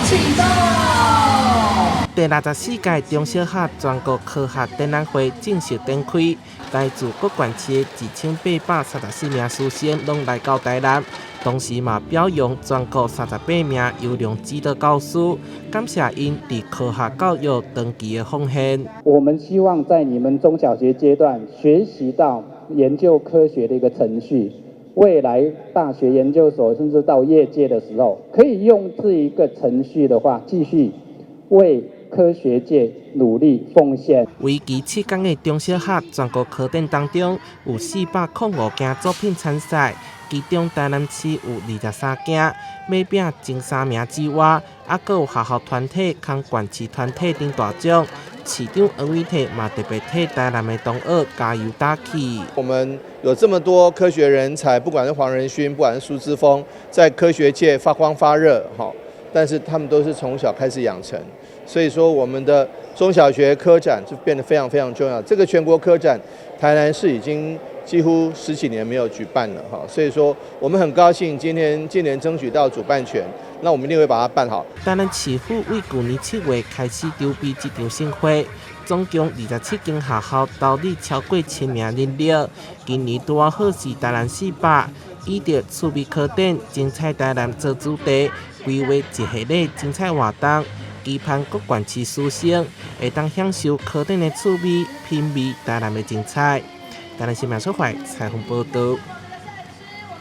启动。第64届中小学全国科学展览会正式展开，来自各县市的2834名师生拢来到台南，同时嘛表扬全国38名优良指导教师，感谢因伫科学教育长期的奉献。我们希望在你们中小学阶段学习到研究科学的一个程序，未来大学研究所甚至到业界的时候，可以用这一个程序的话，继续为科学界努力奉献。为期7天的中小学全国科展当中，有405件作品参赛，其中台南市有23件，每拼前3名之外，还佫有学校团体、空县市团体等大奖。市长黄伟体嘛特别替台南的同学加油打气。我们有这么多科学人才，不管是黄仁勋，不管是苏之峰，在科学界发光发热，但是他们都是从小开始养成，所以说我们的中小学科展就变得非常非常重要。这个全国科展，台南市已经几乎10几年没有举办了所以说我们很高兴今年争取到主办权，那我们一定会把它办好。台南市府为去年7月开始筹备这场盛会，总共27间学校投入超过1000名人力。今年拄好是台南400，以着趣味科展精彩台南做主题，规划一系列精彩活动，期盼各县市师生会当享受科展的趣味，品味台南的精彩。台南新闻所采采访报道。